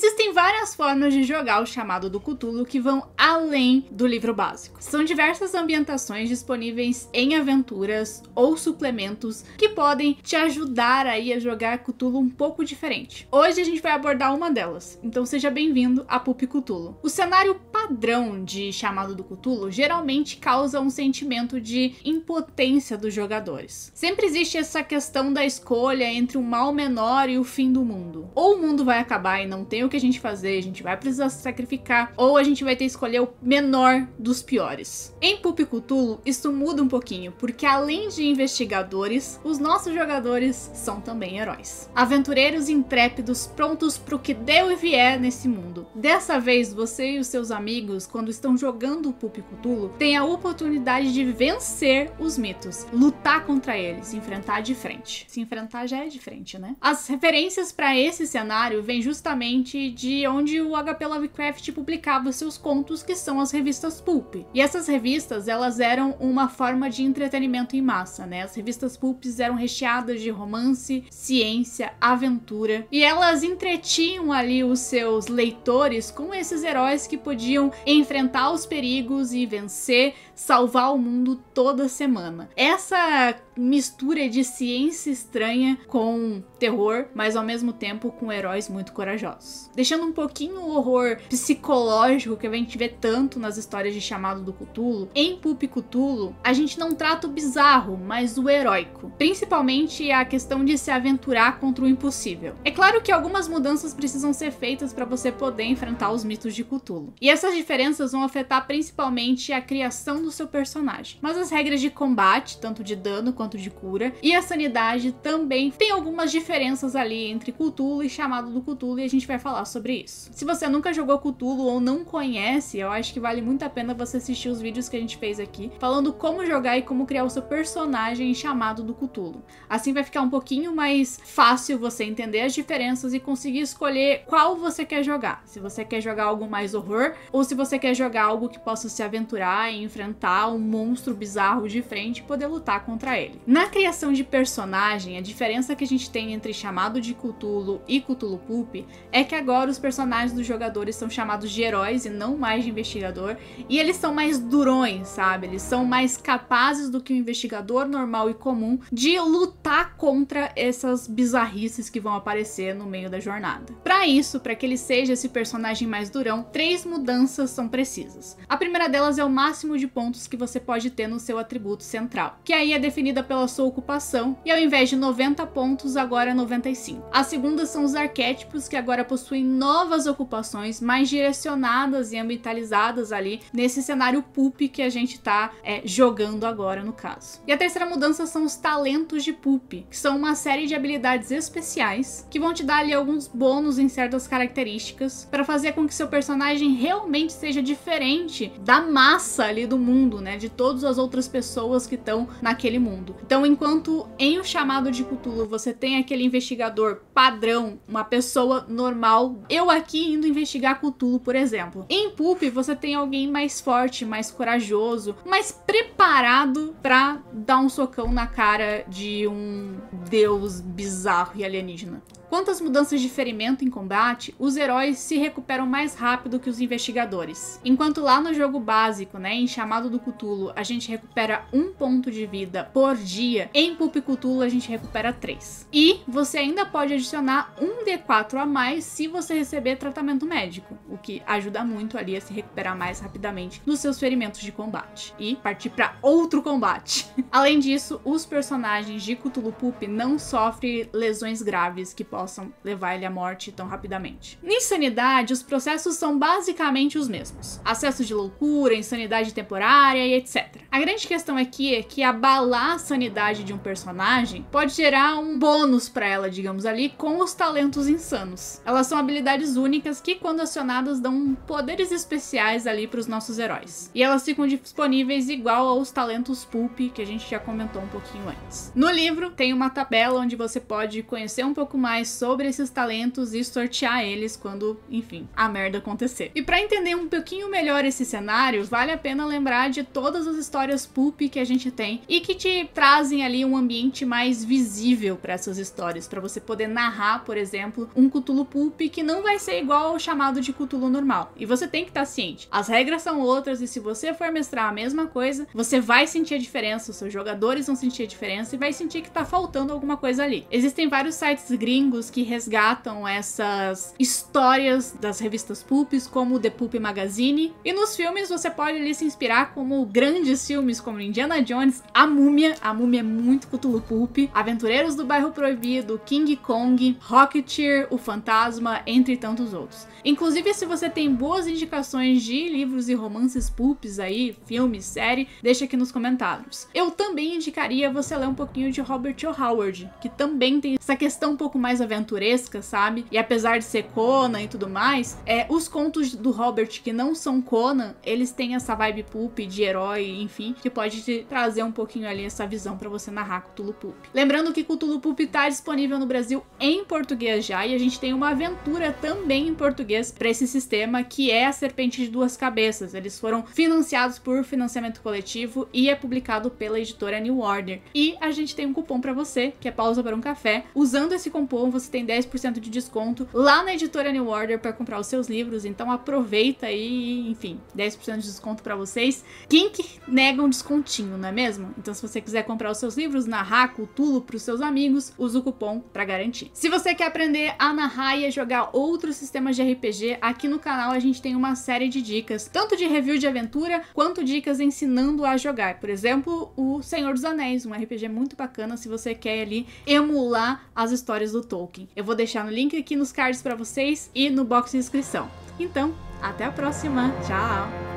Existem várias formas de jogar o Chamado do Cthulhu que vão além do livro básico. São diversas ambientações disponíveis em aventuras ou suplementos que podem te ajudar aí a jogar Cthulhu um pouco diferente. Hoje a gente vai abordar uma delas, então seja bem-vindo a Pup Cthulhu. O cenário padrão de Chamado do Cthulhu geralmente causa um sentimento de impotência dos jogadores. Sempre existe essa questão da escolha entre o mal menor e o fim do mundo. Ou o mundo vai acabar e não tem o que a gente fazer, a gente vai precisar se sacrificar, ou a gente vai ter que escolher o menor dos piores. Em Pup Cthulhu, isso muda um pouquinho, porque além de investigadores, os nossos jogadores são também heróis. Aventureiros intrépidos, prontos pro que deu e vier nesse mundo. Dessa vez, você e os seus amigos, quando estão jogando o Pup Cthulhu, têm a oportunidade de vencer os mitos, lutar contra eles, enfrentar de frente. Se enfrentar já é de frente, né? As referências para esse cenário vêm justamente de onde o HP Lovecraft publicava seus contos, que são as revistas Pulp. E essas revistas, elas eram uma forma de entretenimento em massa, né? As revistas Pulps eram recheadas de romance, ciência, aventura, e elas entretinham ali os seus leitores com esses heróis que podiam enfrentar os perigos e vencer, salvar o mundo toda semana. Essa mistura de ciência estranha com terror, mas ao mesmo tempo com heróis muito corajosos. Deixando um pouquinho o horror psicológico que a gente vê tanto nas histórias de Chamado do Cthulhu, em Pup Cthulhu, a gente não trata o bizarro, mas o heróico. Principalmente a questão de se aventurar contra o impossível. É claro que algumas mudanças precisam ser feitas para você poder enfrentar os mitos de Cthulhu. E essas diferenças vão afetar principalmente a criação do seu personagem. Mas as regras de combate, tanto de dano quanto de cura, e a sanidade também tem algumas diferenças ali entre Cthulhu e Chamado do Cthulhu, e a gente vai falar sobre isso. Se você nunca jogou Cthulhu ou não conhece, eu acho que vale muito a pena você assistir os vídeos que a gente fez aqui, falando como jogar e como criar o seu personagem em Chamado do Cthulhu. Assim vai ficar um pouquinho mais fácil você entender as diferenças e conseguir escolher qual você quer jogar. Se você quer jogar algo mais horror, ou se você quer jogar algo que possa se aventurar e enfrentar um monstro bizarro de frente e poder lutar contra ele. Na criação de personagem, a diferença que a gente tem entre Chamado de Cthulhu e Cthulhu Pulp é que agora os personagens dos jogadores são chamados de heróis e não mais de investigador, e eles são mais durões, sabe? Eles são mais capazes do que o investigador normal e comum de lutar contra essas bizarrices que vão aparecer no meio da jornada. Para isso, para que ele seja esse personagem mais durão, 3 mudanças são precisas. A primeira delas é o máximo de pontos que você pode ter no seu atributo central, que aí é definida pela sua ocupação, e ao invés de 90 pontos, agora é 95. A segunda são os arquétipos, que agora possuem novas ocupações mais direcionadas e ambientalizadas ali nesse cenário Pulp que a gente tá jogando agora no caso. E a terceira mudança são os talentos de Pulp, que são uma série de habilidades especiais que vão te dar ali alguns bônus em certas características para fazer com que seu personagem realmente seja diferente da massa ali do mundo, né, de todas as outras pessoas que estão naquele mundo. Então, enquanto em O Chamado de Cthulhu você tem aquele investigador padrão, uma pessoa normal, eu aqui indo investigar Cthulhu, por exemplo. Em Pulp você tem alguém mais forte, mais corajoso, mais preparado pra dar um socão na cara de um deus bizarro e alienígena. Quanto às mudanças de ferimento em combate, os heróis se recuperam mais rápido que os investigadores. Enquanto lá no jogo básico, né, em Chamado do Cthulhu, a gente recupera 1 ponto de vida por dia, em Pup Cthulhu a gente recupera 3. E você ainda pode adicionar 1 D4 a mais se você receber tratamento médico, o que ajuda muito ali a se recuperar mais rapidamente dos seus ferimentos de combate e partir para outro combate. Além disso, os personagens de Cthulhu Pup não sofrem lesões graves que possam levar ele à morte tão rapidamente. Na insanidade, os processos são basicamente os mesmos. Acesso de loucura, insanidade temporária e etc. A grande questão aqui é que abalar a sanidade de um personagem pode gerar um bônus para ela, digamos ali, com os talentos insanos. Elas são habilidades únicas que, quando acionadas, dão poderes especiais ali para os nossos heróis. E elas ficam disponíveis igual aos talentos Pulp, que a gente já comentou um pouquinho antes. No livro, tem uma tabela onde você pode conhecer um pouco mais mais sobre esses talentos e sortear eles quando, enfim, a merda acontecer. E pra entender um pouquinho melhor esse cenário, vale a pena lembrar de todas as histórias pulp que a gente tem e que te trazem ali um ambiente mais visível para essas histórias, para você poder narrar, por exemplo, um Cthulhu pulp que não vai ser igual ao chamado de Cthulhu normal. E você tem que estar ciente. As regras são outras e se você for mestrar a mesma coisa, você vai sentir a diferença, os seus jogadores vão sentir a diferença e vai sentir que tá faltando alguma coisa ali. Existem vários sites gringos que resgatam essas histórias das revistas pulps, como o The Pulp Magazine, e nos filmes você pode ali se inspirar como grandes filmes como Indiana Jones, A Múmia é muito Cthulhu pulp, Aventureiros do Bairro Proibido, King Kong, Rocketeer, O Fantasma, entre tantos outros. Inclusive, se você tem boas indicações de livros e romances pulps aí, filmes, série, deixa aqui nos comentários. Eu também indicaria você ler um pouquinho de Robert O. Howard, que também tem essa questão um pouco mais aventuresca, sabe? E apesar de ser Conan e tudo mais, os contos do Robert que não são Conan, eles têm essa vibe pulp de herói, enfim, que pode te trazer um pouquinho ali essa visão pra você narrar Cthulhu pulp. Lembrando que Cthulhu pulp tá disponível no Brasil em português já, e a gente tem uma aventura também em português para esse sistema, que é a Serpente de Duas Cabeças. Eles foram financiados por financiamento coletivo e é publicado pela editora New Order. E a gente tem um cupom para você, que é Pausa para um Café. Usando esse cupom, você tem 10% de desconto lá na editora New Order para comprar os seus livros. Então aproveita aí, enfim, 10% de desconto para vocês. Quem que nega um descontinho, não é mesmo? Então se você quiser comprar os seus livros, narrar Cthulhu para os seus amigos, usa o cupom para garantir. Se você quer aprender a narrar e a jogar outros sistemas de RPG, aqui no canal a gente tem uma série de dicas, tanto de review de aventura, quanto dicas ensinando a jogar. Por exemplo, o Senhor dos Anéis, um RPG muito bacana se você quer ali emular as histórias do Tolkien. Eu vou deixar no link aqui nos cards para vocês e no box de inscrição. Então, até a próxima. Tchau!